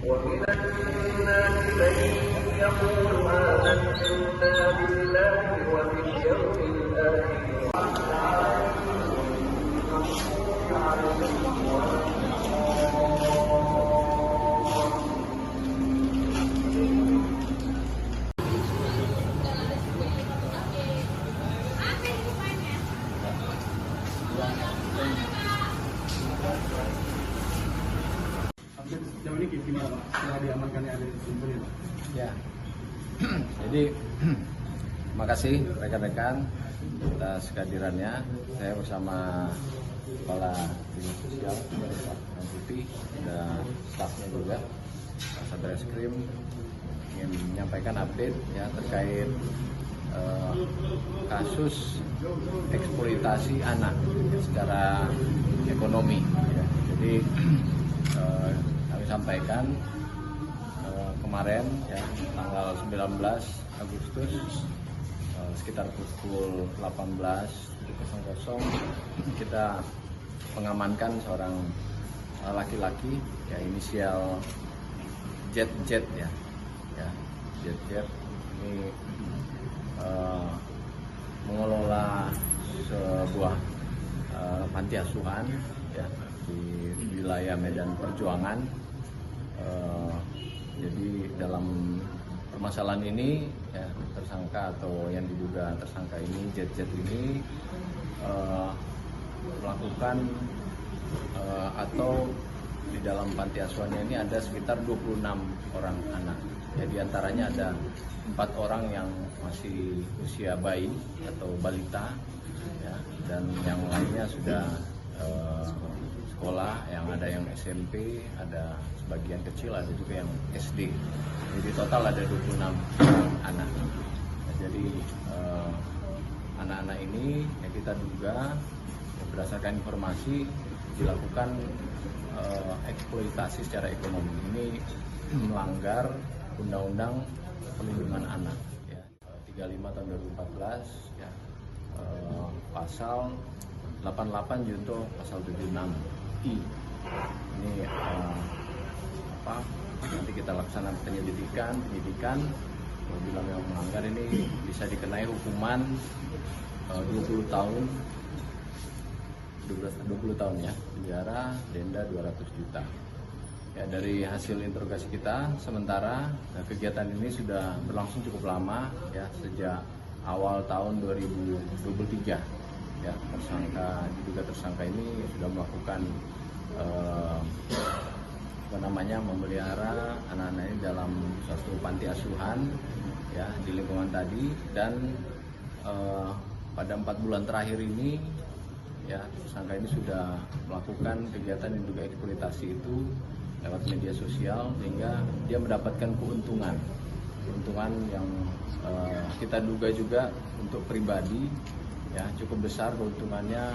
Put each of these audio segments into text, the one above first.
ومن الناس من يقول آمنا بالله وباليوم الآخر Sejauh ini gimana Pak? Setelah diamankannya ada di sini Pak? Ya, jadi terima kasih rekan-rekan atas kehadirannya. Saya bersama Kepala Dinas Sosial Pak Putih dan stafnya juga Satreskrim ingin menyampaikan update ya terkait kasus eksploitasi anak secara ekonomi. Ya. Jadi kami sampaikan kemarin ya tanggal 19 Agustus sekitar pukul 18.00 kita mengamankan seorang laki-laki ya inisial ZZ ya ZZ ini mengelola sebuah panti asuhan ya di wilayah Medan Perjuangan. Jadi dalam permasalahan ini ya, tersangka atau yang diduga tersangka ini ZZ ini melakukan atau di dalam panti asuhannya ini ada sekitar 26 orang anak. Ya, di antaranya ada 4 orang yang masih usia bayi atau balita ya, dan yang lainnya sudah sekolah, yang ada yang SMP, ada sebagian kecil, ada juga yang SD. Jadi total ada 26 anak. Nah, jadi anak-anak ini yang kita duga berdasarkan informasi dilakukan eksploitasi secara ekonomi. Ini melanggar Undang-Undang Perlindungan Anak ya, 35 tahun 2014 ya, pasal 88 junto pasal 76I. Ini nanti kita laksanakan penyidikan apabila memang melanggar ini bisa dikenai hukuman 20 tahun ya penjara, denda 200 juta. Ya, dari hasil interogasi kita sementara kegiatan ini sudah berlangsung cukup lama ya sejak awal tahun 2023 ya diduga tersangka ini sudah melakukan memelihara anak-anak ini dalam suatu panti asuhan ya di lingkungan tadi dan pada 4 bulan terakhir ini ya tersangka ini sudah melakukan kegiatan yang diduga eksploitasi itu lewat media sosial sehingga dia mendapatkan keuntungan yang kita duga juga untuk pribadi ya cukup besar keuntungannya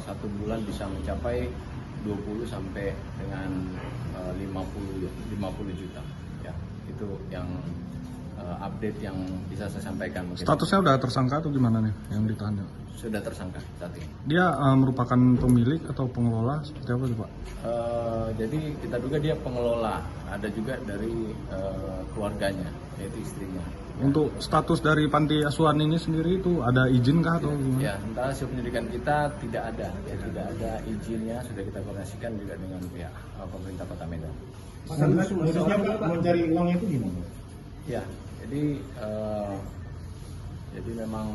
1 bulan bisa mencapai 20 sampai dengan 50 juta ya itu yang update yang bisa saya sampaikan. Mungkin. Statusnya udah tersangka atau gimana nih yang ditahan? Sudah tersangka saat ini. Dia merupakan pemilik atau pengelola seperti apa sih Pak? Jadi kita duga dia pengelola, ada juga dari keluarganya yaitu istrinya. Untuk status dari panti asuhan ini sendiri itu ada izin kah atau gimana? Ya, entah hasil penyelidikan kita tidak ada, tidak ada izinnya, sudah kita koordinasikan juga dengan pihak pemerintah Kota Medan. Modusnya mencari uangnya itu gimana? Ya, jadi memang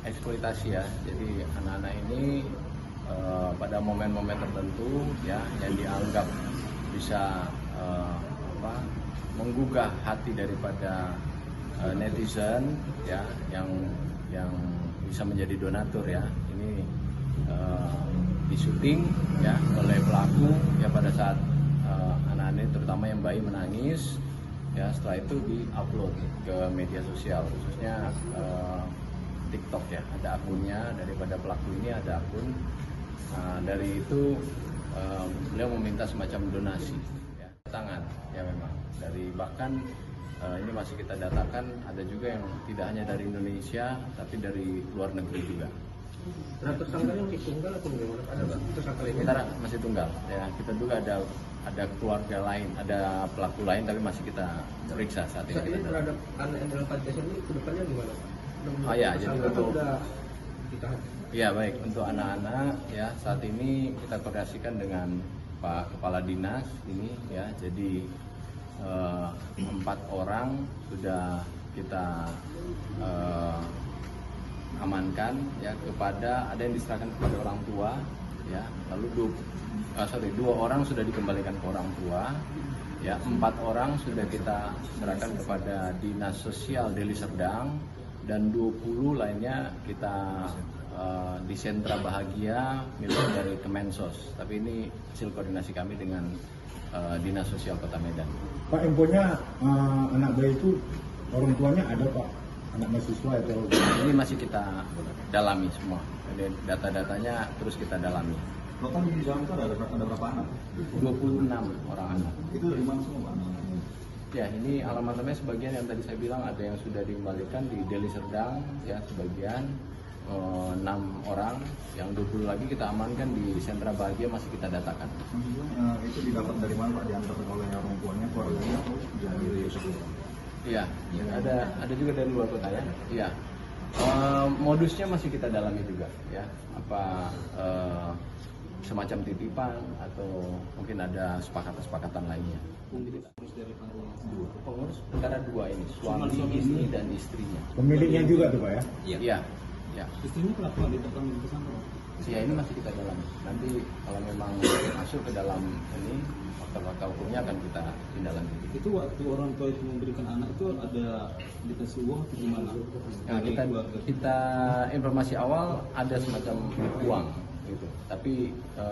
eksploitasi ya. Jadi anak-anak ini pada momen-momen tertentu ya yang dianggap bisa menggugah hati daripada netizen ya yang bisa menjadi donatur ya. Ini disyuting ya oleh pelaku ya pada saat anak-anak terutama yang bayi menangis ya, setelah itu di-upload ke media sosial khususnya TikTok ya, ada akunnya daripada pelaku ini, ada akun. Dari itu beliau meminta semacam donasi ya, tangan ya memang dari bahkan ini masih kita datakan ada juga yang tidak hanya dari Indonesia tapi dari luar negeri juga. Nah, tersangkanya masih tunggal atau bagaimana? Ada tersangka lain? Kita masih tunggal ya, kita juga ada ada keluarga lain, ada pelaku lain, tapi masih kita periksa saat ini. Saat ini terhadap anak yang dalam panti asuhan ini kedepannya gimana? Oh ya, jadi untuk sudah ditahan. ya baik, untuk anak-anak ya saat ini kita koordinasikan dengan Pak Kepala Dinas ini ya, jadi 4 orang sudah kita amankan ya, kepada ada yang diserahkan kepada orang tua ya, lalu 2 orang sudah dikembalikan ke orang tua ya, 4 orang sudah kita serahkan kepada Dinas Sosial Deli Serdang, dan 20 lainnya kita di sentra bahagia milik dari Kemensos. Tapi ini hasil koordinasi kami dengan Dinas Sosial Kota Medan. Pak, infonya anak bayi itu orang tuanya ada, Pak? Anak mahasiswa atau? Ini masih kita dalami semua. Data-datanya terus kita dalami. Total di dalam itu ada berapa anak? 26 orang anak. Itu dari mana semua, Pak? Ya, ini alamatnya sebagian yang tadi saya bilang ada yang sudah dikembalikan di Deli Serdang ya, sebagian 6 orang, yang 20 lagi kita amankan di sentra bahagia, masih kita datakan. Itu didapat dari mana, Pak? Diantarkan oleh orang tuanya, keluarganya, atau dari sekolah? Iya, ada juga dari luar kota ya. Iya. Modusnya masih kita dalami juga ya. Apa semacam titipan atau mungkin ada sepakatan lainnya. Pengurus perkara 2 ini, suami ini dan istrinya. Pemiliknya juga tuh, Pak ya? Iya. Ya. Istrinya kenapa ditetapkan di sana? Ya, ini masih kita dalami. Nanti kalau memang masuk ke dalam ini, fakta-fakta hukumnya akan kita tindak lanjuti. Itu waktu orang tua itu memberikan anak itu ada dikasih uang atau gimana? Nah, kita informasi awal ada semacam uang gitu, tapi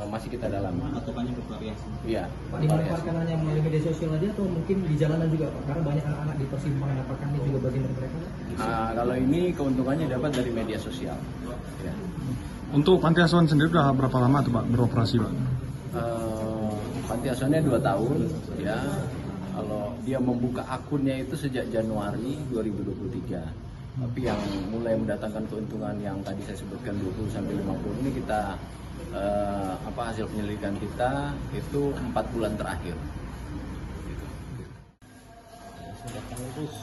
masih kita dalami. Atau hanya bervariasi? Iya. Pak, dimanfaatkan hanya melalui media sosial aja atau mungkin di jalanan juga, Pak? Karena banyak anak-anak di persimpangan, apakah ini juga bagian dari mereka? Kalau ini keuntungannya dapat dari media sosial. Ya. Untuk panti asuhan sendiri udah berapa lama tuh Pak beroperasi, Pak? Panti asuhannya 2 tahun ya. Kalau dia membuka akunnya itu sejak Januari 2023. Tapi yang mulai mendatangkan keuntungan yang tadi saya sebutkan 20 sampai 50 ini kita hasil penyelidikan kita itu 4 bulan terakhir. Terus